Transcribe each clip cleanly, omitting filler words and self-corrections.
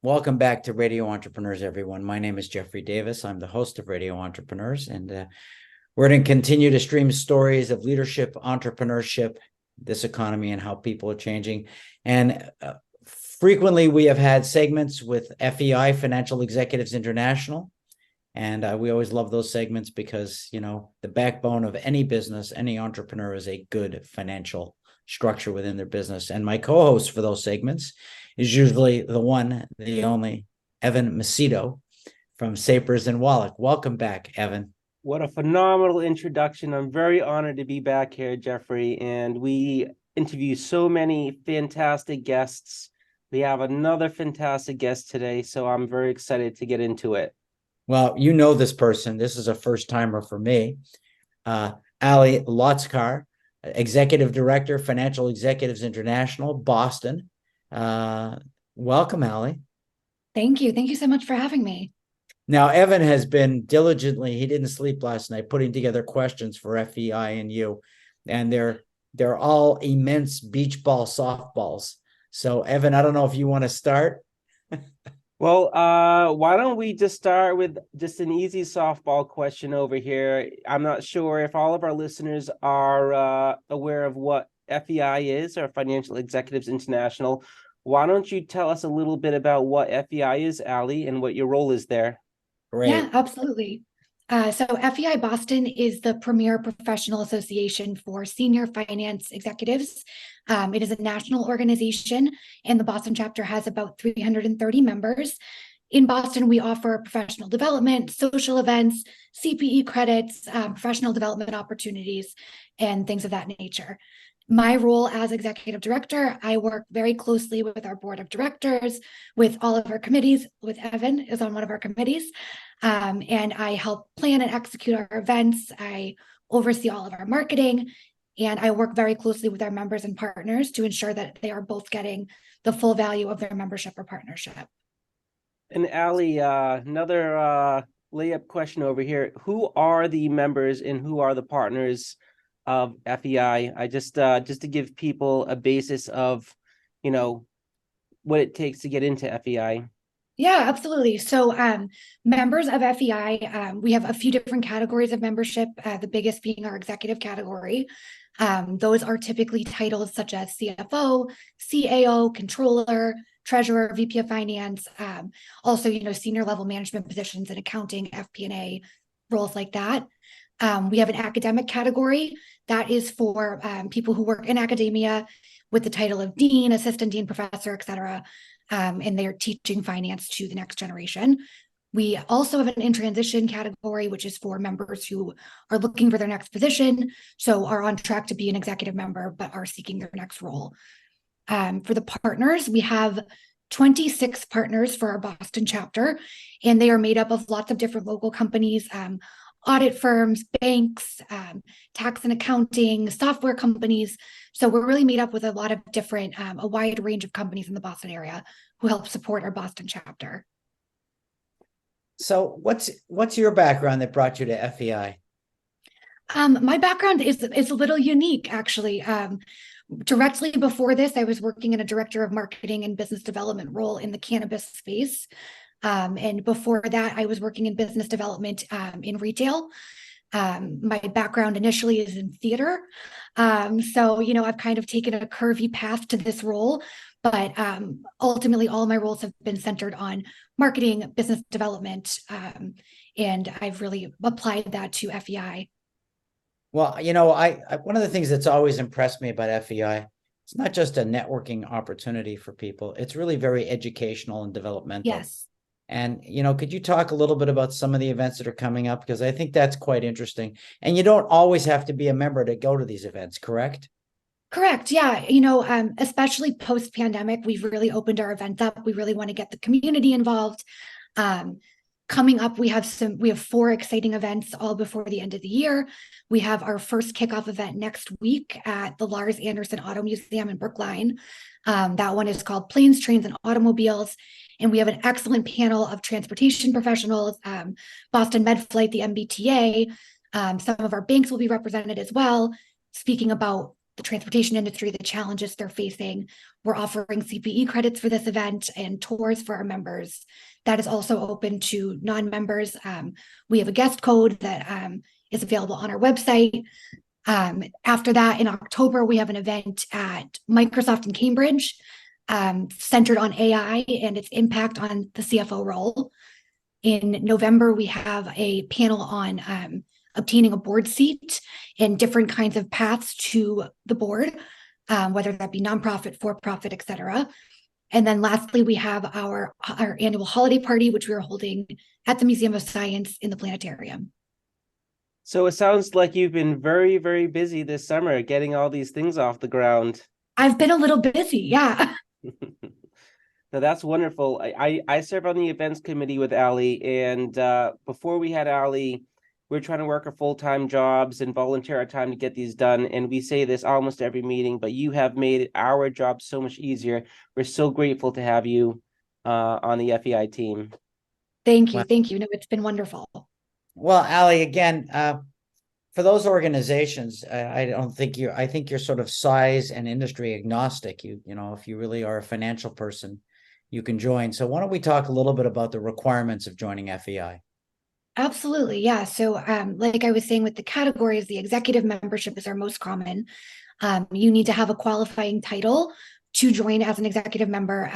Welcome back to Radio Entrepreneurs, everyone. My name is Jeffrey Davis. I'm the host of Radio Entrepreneurs, and we're going to continue to stream stories of leadership, entrepreneurship, this economy, and how people are changing. And frequently, we have had segments with FEI, Financial Executives International, and we always love those segments because, the backbone of any business, any entrepreneur is a good financial structure within their business. And my co-host for those segments is usually the one, the only, Evan Macedo from Sapers and Wallack. Welcome back, Evan. What a phenomenal introduction. I'm very honored to be back here, Jeffrey, and we interview so many fantastic guests. We have another fantastic guest today, so I'm very excited to get into it. Well, you know this person. This is a first-timer for me. Allie Lotzkar, Executive Director, Financial Executives International, Boston. Welcome, Allie. Thank you. Thank you so much for having me. Now, Evan has been diligently, he didn't sleep last night, putting together questions for FEI and you, and they're all immense beach ball softballs. So, Evan, I don't know if you want to start. Well, why don't we just start with just an easy softball question over here. I'm not sure if all of our listeners are aware of what FEI is, or Financial Executives International. Why don't you tell us a little bit about what FEI is, Allie, and what your role is there? Great. Yeah, absolutely. So FEI Boston is the premier professional association for senior finance executives. It is a national organization, and the Boston chapter has about 330 members. In Boston, we offer professional development, social events, CPE credits, professional development opportunities, and things of that nature. My role as executive director, I work very closely with our board of directors, with all of our committees, with Evan is on one of our committees, and I help plan and execute our events. I oversee all of our marketing, and I work very closely with our members and partners to ensure that they are both getting the full value of their membership or partnership. And Allie, another layup question over here. Who are the members and who are the partners of FEI? I just to give people a basis of, what it takes to get into FEI. Yeah, absolutely. So members of FEI, we have a few different categories of membership, the biggest being our executive category. Those are typically titles such as CFO, CAO, controller, treasurer, VP of finance, also, senior level management positions in accounting, FP&A, roles like that. We have an academic category that is for people who work in academia with the title of dean, assistant dean, professor, et cetera, and they're teaching finance to the next generation. We also have an in transition category, which is for members who are looking for their next position, so are on track to be an executive member, but are seeking their next role. For the partners, we have 26 partners for our Boston chapter, and they are made up of lots of different local companies, audit firms, banks, tax and accounting, software companies. So we're really made up with a lot of different, a wide range of companies in the Boston area who help support our Boston chapter. So what's your background that brought you to FEI? My background is a little unique, actually. Directly before this, I was working in a director of marketing and business development role in the cannabis space. And before that, I was working in business development in retail. My background initially is in theater. So, I've kind of taken a curvy path to this role, but ultimately all my roles have been centered on marketing, business development, and I've really applied that to FEI. Well, I one of the things that's always impressed me about FEI, it's not just a networking opportunity for people. It's really very educational and developmental. Yes. And, could you talk a little bit about some of the events that are coming up? Because I think that's quite interesting. And you don't always have to be a member to go to these events, correct? Correct. Yeah. Especially post-pandemic, we've really opened our events up. We really want to get the community involved. Coming up, we have 4 exciting events all before the end of the year. We have our first kickoff event next week at the Lars Anderson Auto Museum in Brookline. That one is called Planes, Trains, and Automobiles. And we have an excellent panel of transportation professionals, Boston MedFlight, the MBTA. Some of our banks will be represented as well, speaking about the transportation industry, the challenges they're facing. We're offering CPE credits for this event and tours for our members. That is also open to non-members. We have a guest code that is available on our website. After that, in October, we have an event at Microsoft in Cambridge, centered on AI and its impact on the CFO role. In November, we have a panel on obtaining a board seat and different kinds of paths to the board, whether that be nonprofit, for-profit, et cetera. And then lastly, we have our annual holiday party, which we are holding at the Museum of Science in the planetarium. So it sounds like you've been very, very busy this summer getting all these things off the ground. I've been a little busy, yeah. Now that's wonderful. I serve on the events committee with Allie, and before we had Allie, we were trying to work our full-time jobs and volunteer our time to get these done. And we say this almost every meeting, but you have made our job so much easier. We're so grateful to have you on the FEI team. Thank you. Thank you. No, it's been wonderful. Well, Allie, again, for those organizations, I think you're sort of size and industry agnostic. You know, if you really are a financial person, you can join. So why don't we talk a little bit about the requirements of joining FEI? Absolutely. Yeah. So like I was saying with the categories, the executive membership is our most common. You need to have a qualifying title to join as an executive member.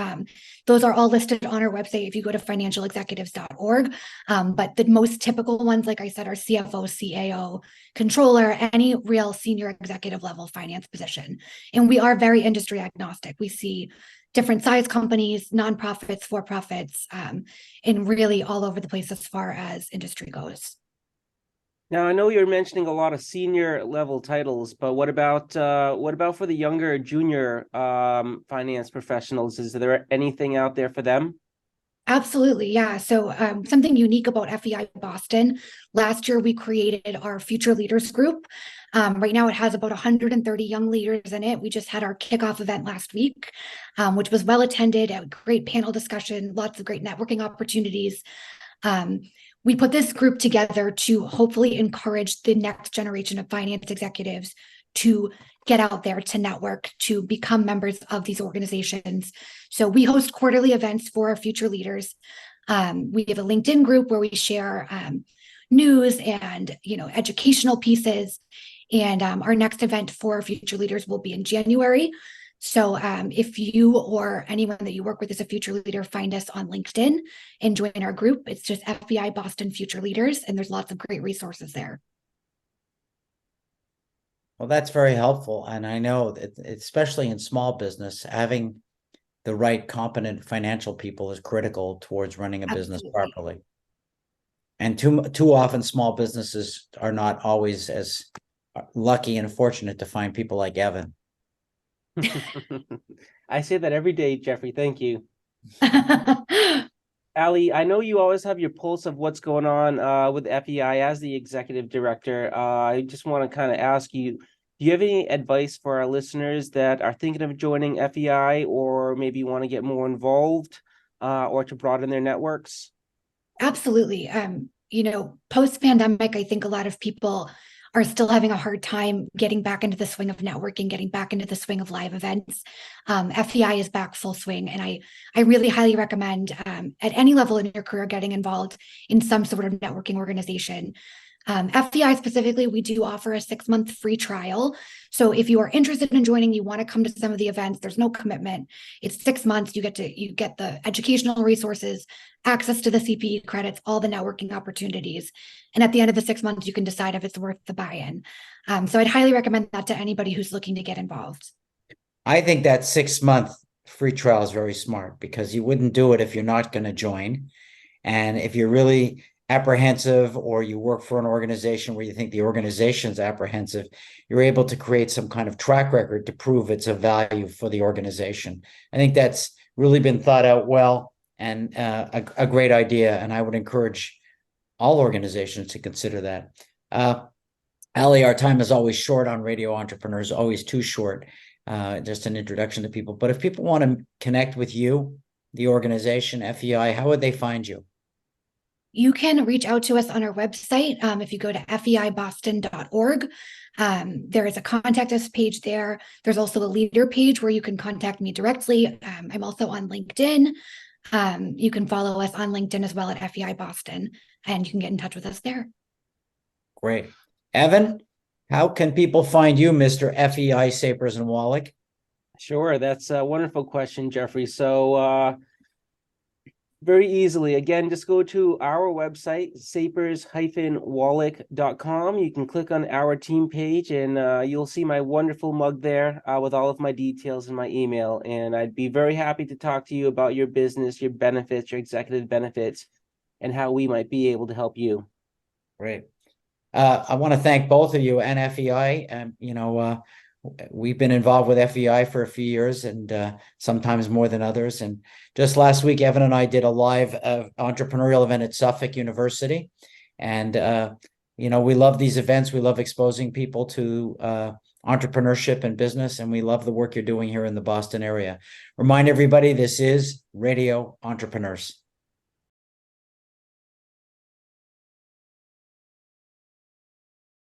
Those are all listed on our website if you go to financialexecutives.org. But the most typical ones, like I said, are CFO, CAO, controller, any real senior executive level finance position. And we are very industry agnostic. We see different size companies, nonprofits, for-profits, and really all over the place as far as industry goes. Now, I know you're mentioning a lot of senior level titles, but what about for the younger junior finance professionals? Is there anything out there for them? Absolutely. Yeah. So something unique about FEI Boston, last year we created our Future Leaders Group. Right now it has about 130 young leaders in it. We just had our kickoff event last week, which was well attended, a great panel discussion, lots of great networking opportunities. We put this group together to hopefully encourage the next generation of finance executives to get out there, to network, to become members of these organizations. So we host quarterly events for our future leaders. We have a LinkedIn group where we share news and educational pieces. And our next event for future leaders will be in January. So if you or anyone that you work with as a future leader, find us on LinkedIn and join our group. It's just FEI Boston Future Leaders, and there's lots of great resources there. Well, that's very helpful. And I know that especially in small business, having the right competent financial people is critical towards running a business properly. And too often small businesses are not always as lucky and fortunate to find people like Evan. I say that every day, Jeffrey. Thank you. Allie, I know you always have your pulse of what's going on with FEI as the executive director. I just want to kind of ask you, do you have any advice for our listeners that are thinking of joining FEI or maybe want to get more involved or to broaden their networks? Absolutely. Post-pandemic, I think a lot of people are still having a hard time getting back into the swing of networking, getting back into the swing of live events. FEI is back full swing. And I really highly recommend at any level in your career getting involved in some sort of networking organization. FEI specifically, we do offer a 6-month free trial. So if you are interested in joining, you want to come to some of the events, there's no commitment. It's 6 months. You get the educational resources, access to the CPE credits, all the networking opportunities. And at the end of the 6 months, you can decide if it's worth the buy-in. So I'd highly recommend that to anybody who's looking to get involved. I think that 6-month free trial is very smart because you wouldn't do it if you're not going to join. And if you're really apprehensive or you work for an organization where you think the organization's apprehensive, you're able to create some kind of track record to prove it's of value for the organization. I think that's really been thought out well and a great idea. And I would encourage all organizations to consider that. Allie, our time is always short on Radio Entrepreneurs, always too short. Just an introduction to people. But if people want to connect with you, the organization, FEI, how would they find you? You can reach out to us on our website. If you go to feiboston.org, there is a contact us page there. There's also a leader page where you can contact me directly. I'm also on LinkedIn. You can follow us on LinkedIn as well at FEI Boston, and you can get in touch with us there. Great. Evan, how can people find you, Mr. FEI, Sapers, and Wallack? Sure, that's a wonderful question, Jeffrey. So very easily, again, just go to our website, sapers-wallack.com. You can click on our team page and you'll see my wonderful mug there with all of my details and my email. And I'd be very happy to talk to you about your business, your benefits, your executive benefits, and how we might be able to help you. Great. I want to thank both of you and FEI. We've been involved with FEI for a few years, and sometimes more than others. And just last week, Evan and I did a live entrepreneurial event at Suffolk University. And, we love these events. We love exposing people to entrepreneurship and business, and we love the work you're doing here in the Boston area. Remind everybody, this is Radio Entrepreneurs.